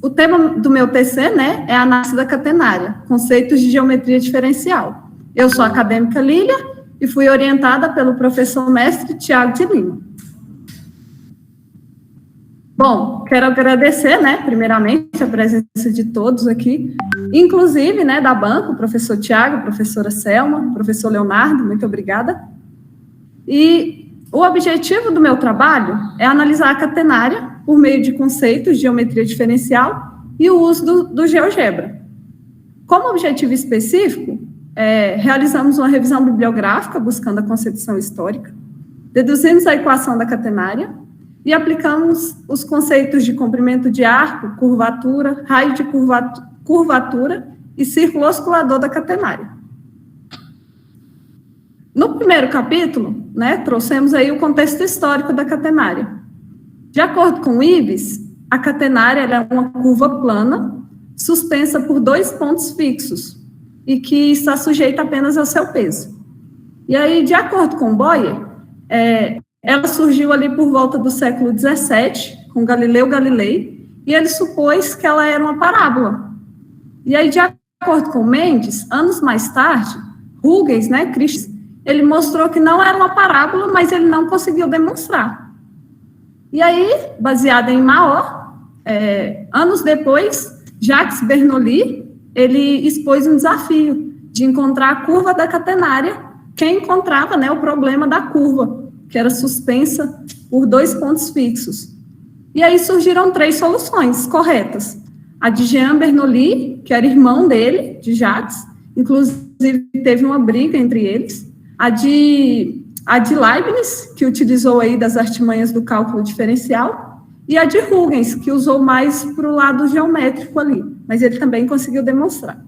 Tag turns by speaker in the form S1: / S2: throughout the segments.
S1: O tema do meu TC, né, é a análise da catenária, conceitos de geometria diferencial. Eu sou a acadêmica Lília e fui orientada pelo professor mestre Tiago de Lima. Bom, quero agradecer, né, primeiramente, a presença de todos aqui, inclusive, né, da banca, o professor Tiago, a professora Selma, o professor Leonardo, muito obrigada. E o objetivo do meu trabalho é analisar a catenária por meio de conceitos de geometria diferencial e o uso do GeoGebra. Como objetivo específico, realizamos uma revisão bibliográfica buscando a concepção histórica, deduzimos a equação da catenária e aplicamos os conceitos de comprimento de arco, curvatura, raio de curvatura e círculo oscilador da catenária. No primeiro capítulo, né, trouxemos aí o contexto histórico da catenária. De acordo com o Ives, a catenária é uma curva plana, suspensa por 2 pontos fixos, e que está sujeita apenas ao seu peso. E aí, de acordo com Boyer, ela surgiu ali por volta do século XVII, com Galileu Galilei, e ele supôs que ela era uma parábola. E aí, de acordo com Mendes, anos mais tarde, Huygens, né, ele mostrou que não era uma parábola, mas ele não conseguiu demonstrar. E aí, baseado em Maur, anos depois, Jacques Bernoulli, ele expôs um desafio de encontrar a curva da catenária, que encontrava, né, o problema da curva, que era suspensa por 2 pontos fixos. E aí surgiram 3 soluções corretas. A de Jean Bernoulli, que era irmão dele, de Jacques, inclusive teve uma briga entre eles. A de Leibniz, que utilizou aí das artimanhas do cálculo diferencial, e a de Huygens, que usou mais para o lado geométrico ali, mas ele também conseguiu demonstrar.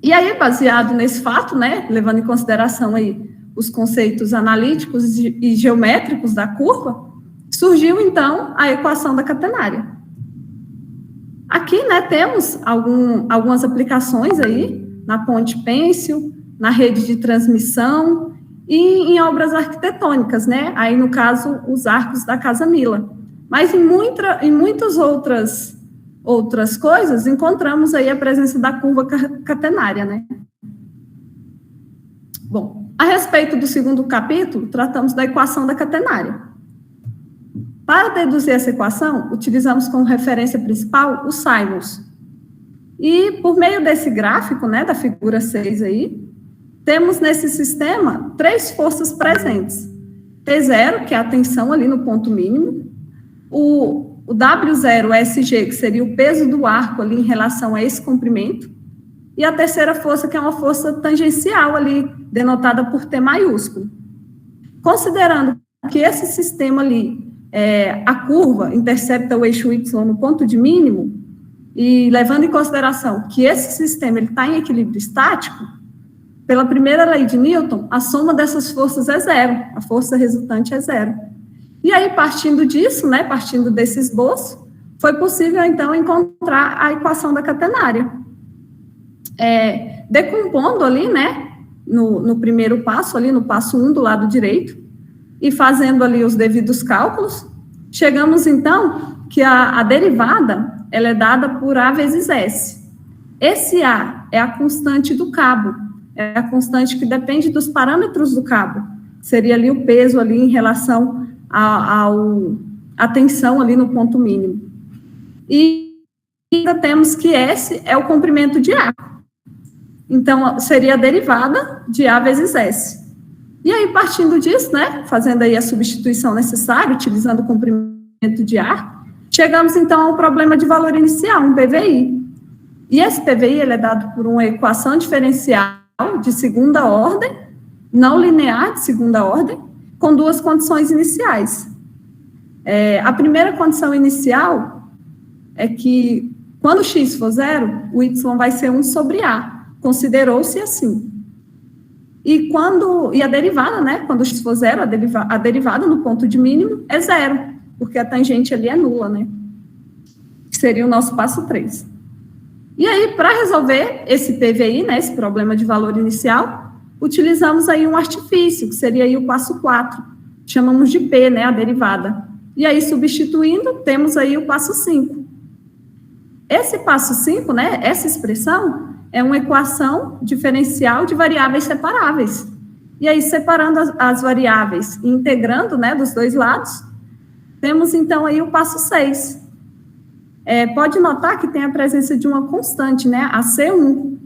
S1: E aí, baseado nesse fato, né, levando em consideração aí os conceitos analíticos e geométricos da curva, surgiu, então, a equação da catenária. Aqui, né, temos algumas aplicações aí, na ponte pêncil, na rede de transmissão e em obras arquitetônicas, né, aí, no caso, os arcos da Casa Mila. Mas em muitas outras coisas, encontramos aí a presença da curva catenária, né. Bom, a respeito do segundo capítulo, tratamos da equação da catenária. Para deduzir essa equação, utilizamos como referência principal o Simons. E, por meio desse gráfico, né, da figura 6 aí, temos nesse sistema 3 forças presentes. T0, que é a tensão ali no ponto mínimo, o W0SG, que seria o peso do arco ali em relação a esse comprimento, e a terceira força, que é uma força tangencial ali, denotada por T maiúsculo. Considerando que esse sistema ali, a curva intercepta o eixo Y no ponto de mínimo, e levando em consideração que esse sistema está em equilíbrio estático, pela primeira lei de Newton, a soma dessas forças é 0, a força resultante é 0. E aí, partindo disso, né, partindo desse esboço, foi possível, então, encontrar a equação da catenária. Decompondo ali, né, no primeiro passo, ali no passo 1 do lado direito, e fazendo ali os devidos cálculos, chegamos, então, que a derivada, ela é dada por A vezes S. Esse A é a constante do cabo, é a constante que depende dos parâmetros do cabo, seria ali o peso ali em relação à tensão ali no ponto mínimo. E ainda temos que S é o comprimento de A. Então, seria a derivada de A vezes S. E aí, partindo disso, né, fazendo aí a substituição necessária, utilizando o comprimento de A, chegamos, então, ao problema de valor inicial, um PVI. E esse PVI, ele é dado por uma equação diferencial de segunda ordem, não linear de segunda ordem, com 2 condições iniciais. A primeira condição inicial é que, quando x for 0, o y vai ser 1 sobre A. Considerou-se assim. E a derivada, né, quando x for 0, a derivada no ponto de mínimo é 0, porque a tangente ali é nula, né? Seria o nosso passo 3. E aí, para resolver esse PVI, né, esse problema de valor inicial, utilizamos aí um artifício, que seria aí o passo 4. Chamamos de P, né, a derivada. E aí, substituindo, temos aí o passo 5. Esse passo 5, né, essa expressão, é uma equação diferencial de variáveis separáveis. E aí, separando as variáveis e integrando, né, dos dois lados, temos, então, aí o passo 6. Pode notar que tem a presença de uma constante, né, a C1.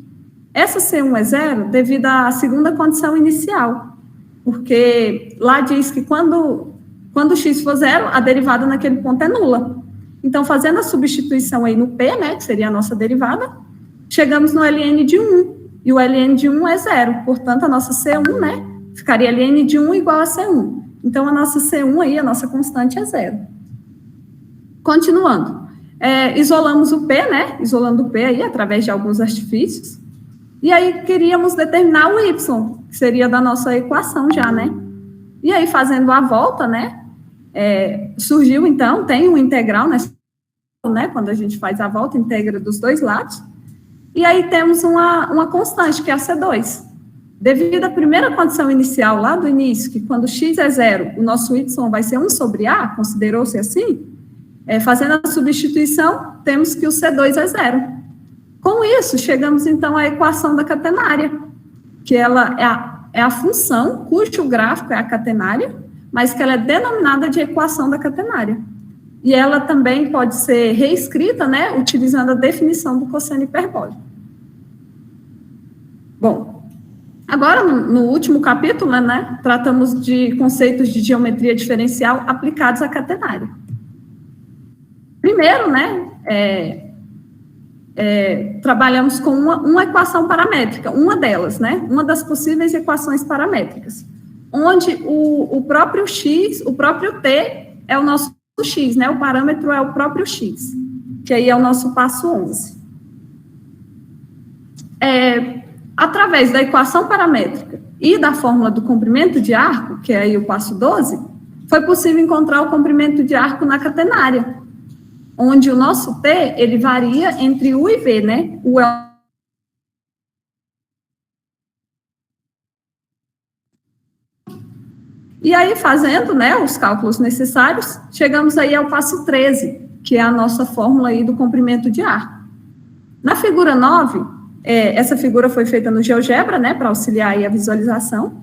S1: Essa C1 é zero devido à segunda condição inicial, porque lá diz que quando x for zero, a derivada naquele ponto é nula. Então, fazendo a substituição aí no P, né, que seria a nossa derivada, chegamos no ln de 1, e o ln de 1 é zero, portanto, a nossa C1, né, ficaria ln de 1 igual a C1. Então, a nossa C1 aí, a nossa constante é zero. Continuando, isolamos o P, né, isolando o P aí, através de alguns artifícios, e aí queríamos determinar o Y, que seria da nossa equação já, né. E aí, fazendo a volta, né, surgiu, então, tem um integral, né, quando a gente faz a volta, integra dos dois lados, e aí temos uma constante, que é a C2. Devido à primeira condição inicial, lá do início, que quando x é zero, o nosso y vai ser 1 sobre a, considerou-se assim, fazendo a substituição, temos que o C2 é zero. Com isso, chegamos, então, à equação da catenária, que ela é a função cujo gráfico é a catenária, mas que ela é denominada de equação da catenária. E ela também pode ser reescrita, né, utilizando a definição do cosseno hiperbólico. Bom, agora, no último capítulo, né, tratamos de conceitos de geometria diferencial aplicados à catenária. Primeiro, né, trabalhamos com uma equação paramétrica, uma delas, né, uma das possíveis equações paramétricas, onde o próprio x, o próprio t é o nosso x, né, o parâmetro é o próprio x, que aí é o nosso passo 11. Através da equação paramétrica e da fórmula do comprimento de arco, que é aí o passo 12, foi possível encontrar o comprimento de arco na catenária, onde o nosso t, ele varia entre u e v, né, u é E aí, fazendo, né, os cálculos necessários, chegamos aí ao passo 13, que é a nossa fórmula aí do comprimento de arco. Na figura 9, essa figura foi feita no GeoGebra, né, para auxiliar aí a visualização.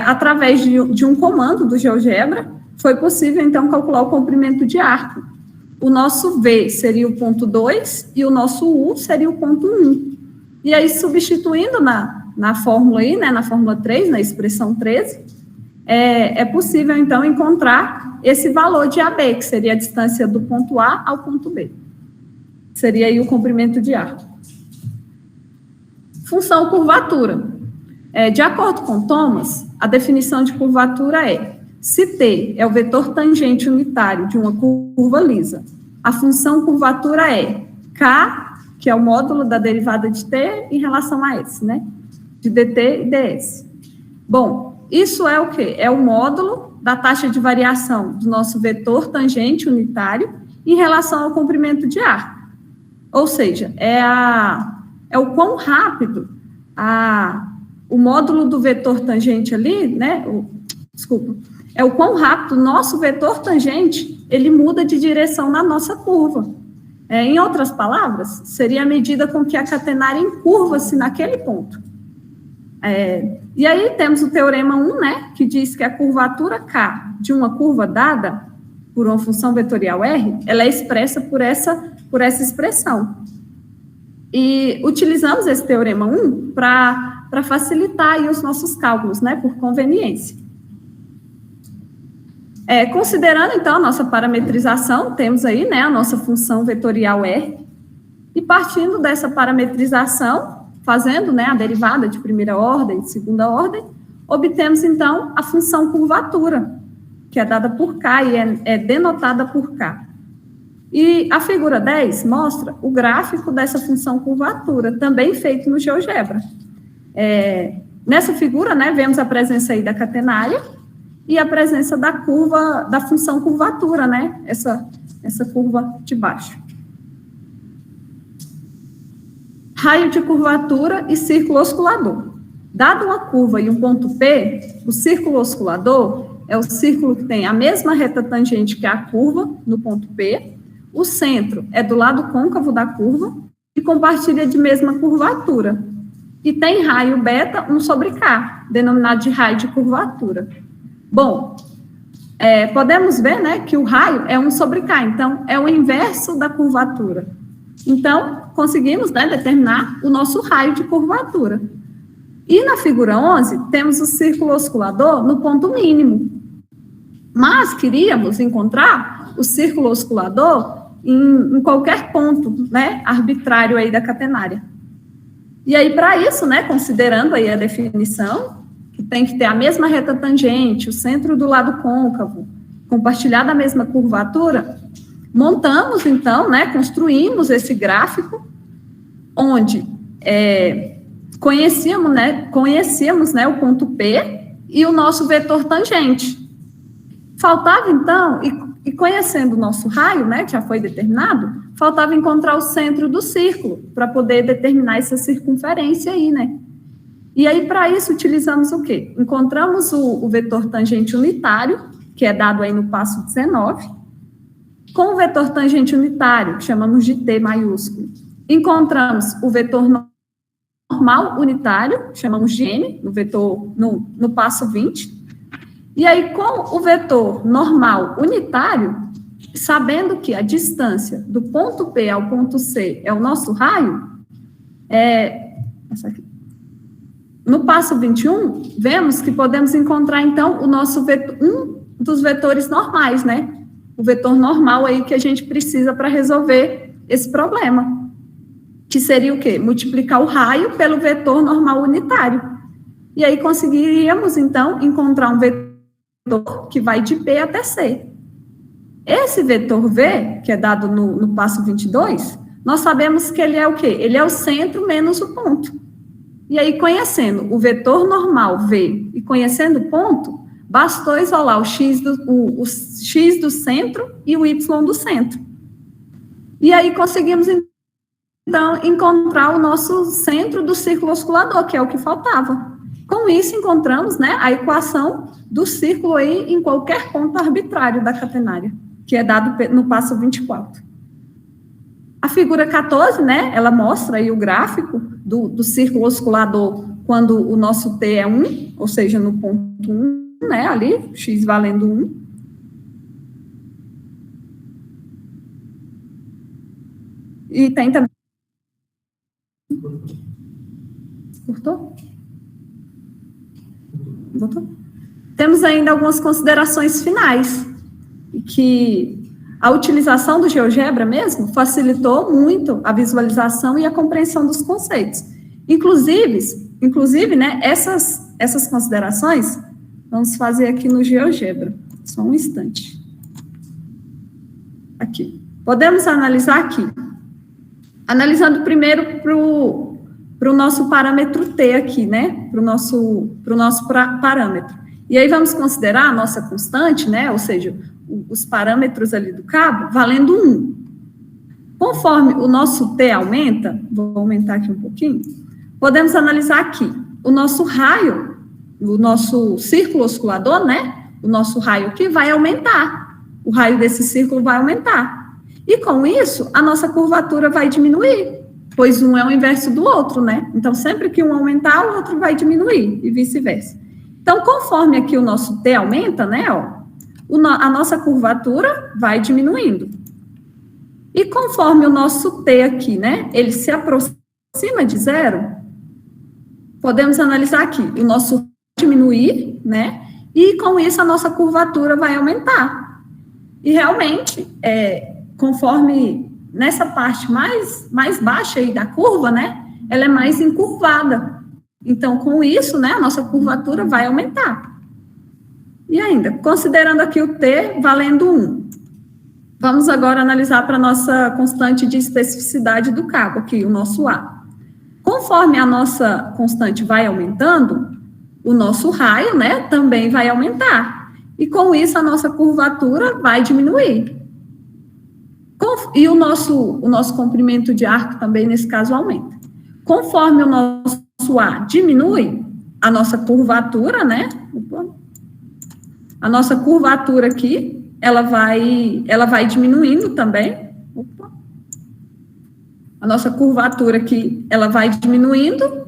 S1: Através de um comando do GeoGebra, foi possível, então, calcular o comprimento de arco. O nosso V seria o ponto 2 e o nosso U seria o ponto 1. E aí, substituindo na fórmula aí, né, na fórmula 3, na expressão 13, é possível, então, encontrar esse valor de AB, que seria a distância do ponto A ao ponto B. Seria aí o comprimento de arco. Função curvatura. De acordo com Thomas, a definição de curvatura é: se T é o vetor tangente unitário de uma curva lisa, a função curvatura é K, que é o módulo da derivada de T em relação a S, né? De dt e ds. Bom, isso é o quê? É o módulo da taxa de variação do nosso vetor tangente unitário em relação ao comprimento de arco. Ou seja, é o quão rápido o módulo do vetor tangente ali, né? É o quão rápido o nosso vetor tangente, ele muda de direção na nossa curva. Em outras palavras, seria a medida com que a catenária encurva-se naquele ponto. E aí temos o teorema 1, né, que diz que a curvatura K de uma curva dada por uma função vetorial R, ela é expressa por essa expressão. E utilizamos esse teorema 1 para facilitar aí os nossos cálculos, né, por conveniência. Considerando, então, a nossa parametrização, temos aí, né, a nossa função vetorial R, e partindo dessa parametrização, fazendo, né, a derivada de primeira ordem, de segunda ordem, obtemos, então, a função curvatura, que é dada por K e é denotada por K. E a figura 10 mostra o gráfico dessa função curvatura, também feito no GeoGebra. Nessa figura, né, vemos a presença aí da catenária e a presença da curva, da função curvatura, né, essa curva de baixo. Raio de curvatura e círculo osculador. Dado uma curva e um ponto P, o círculo osculador, é o círculo que tem a mesma reta tangente que a curva, no ponto P. O centro é do lado côncavo da curva e compartilha de mesma curvatura. E tem raio beta 1 sobre K, denominado de raio de curvatura. Bom, podemos ver, né, que o raio é 1 sobre K, então é o inverso da curvatura. Então, conseguimos, né, determinar o nosso raio de curvatura. E na figura 11, temos o círculo oscilador no ponto mínimo. Mas queríamos encontrar o círculo oscilador em qualquer ponto, né, arbitrário aí da catenária. E aí, para isso, né, considerando aí a definição, que tem que ter a mesma reta tangente, o centro do lado côncavo, compartilhar a mesma curvatura, montamos, então, né, construímos esse gráfico, onde conhecíamos, né, o ponto P e o nosso vetor tangente. Faltava, então, e conhecendo o nosso raio, né, que já foi determinado, faltava encontrar o centro do círculo, para poder determinar essa circunferência aí, né? E aí, para isso, utilizamos o quê? Encontramos o vetor tangente unitário, que é dado aí no passo 19, com o vetor tangente unitário, que chamamos de T maiúsculo. Encontramos o vetor normal unitário, chamamos de N, no passo 20. E aí, com o vetor normal unitário, sabendo que a distância do ponto P ao ponto C é o nosso raio, essa aqui. No passo 21, vemos que podemos encontrar, então, o nosso vetor, um dos vetores normais, né? O vetor normal aí que a gente precisa para resolver esse problema. Que seria o quê? Multiplicar o raio pelo vetor normal unitário. E aí conseguiríamos, então, encontrar um vetor que vai de P até C. Esse vetor V, que é dado no passo 22, nós sabemos que ele é o quê? Ele é o centro menos o ponto. E aí, conhecendo o vetor normal V e conhecendo o ponto, bastou isolar o x do centro e o y do centro. E aí, conseguimos, então, encontrar o nosso centro do círculo oscilador, que é o que faltava. Com isso, encontramos, né, a equação do círculo aí em qualquer ponto arbitrário da catenária, que é dado no passo 24. A figura 14, né, ela mostra aí o gráfico do círculo oscilador quando o nosso T é 1, ou seja, no ponto 1, né, ali, x valendo 1. E tem também... Cortou? Botou? Temos ainda algumas considerações finais, que a utilização do GeoGebra mesmo facilitou muito a visualização e a compreensão dos conceitos. Inclusive, né, essas considerações, vamos fazer aqui no GeoGebra. Só um instante. Aqui. Podemos analisar aqui. Analisando primeiro para o nosso parâmetro T aqui, né, para o nosso parâmetro. E aí vamos considerar a nossa constante, né, ou seja, os parâmetros ali do cabo, valendo 1. Conforme o nosso T aumenta, vou aumentar aqui um pouquinho, podemos analisar aqui o nosso raio, o nosso círculo oscilador, né? O nosso raio aqui vai aumentar. O raio desse círculo vai aumentar. E com isso, a nossa curvatura vai diminuir, pois um é o inverso do outro, né? Então, sempre que um aumentar, o outro vai diminuir, e vice-versa. Então, conforme aqui o nosso T aumenta, né, ó, a nossa curvatura vai diminuindo. E conforme o nosso T aqui, né, ele se aproxima de zero, podemos analisar aqui, o nosso vai diminuir, né, e com isso a nossa curvatura vai aumentar. E realmente, conforme nessa parte mais baixa aí da curva, né, ela é mais encurvada. Então, com isso, né, a nossa curvatura vai aumentar. E ainda, considerando aqui o T valendo 1, vamos agora analisar para a nossa constante de especificidade do cabo, aqui, o nosso A. Conforme a nossa constante vai aumentando, o nosso raio, né, também vai aumentar. E com isso, a nossa curvatura vai diminuir. E o nosso comprimento de arco também, nesse caso, aumenta. Conforme o nosso A diminui, a nossa curvatura, né, A nossa curvatura aqui, ela vai diminuindo também. Opa. A nossa curvatura aqui, ela vai diminuindo,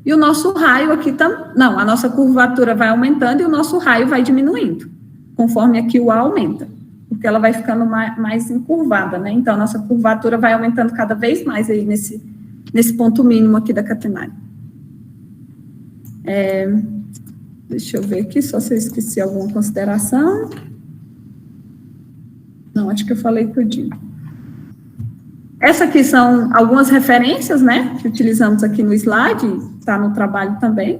S1: e o nosso raio aqui também. Não, a nossa curvatura vai aumentando e o nosso raio vai diminuindo, conforme aqui o A aumenta, porque ela vai ficando mais encurvada, né? Então, a nossa curvatura vai aumentando cada vez mais aí nesse ponto mínimo aqui da catenária. Deixa eu ver aqui, só se eu esqueci alguma consideração. Não, acho que eu falei tudinho. Essa aqui são algumas referências, né, que utilizamos aqui no slide, está no trabalho também.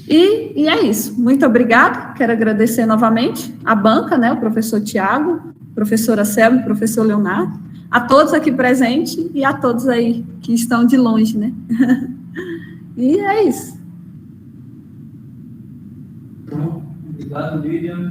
S1: E é isso. Muito obrigada. Quero agradecer novamente a banca, né, o professor Tiago, professora Selma, professor Leonardo, a todos aqui presentes e a todos aí que estão de longe, né. E é isso.
S2: Obrigado, Lilian.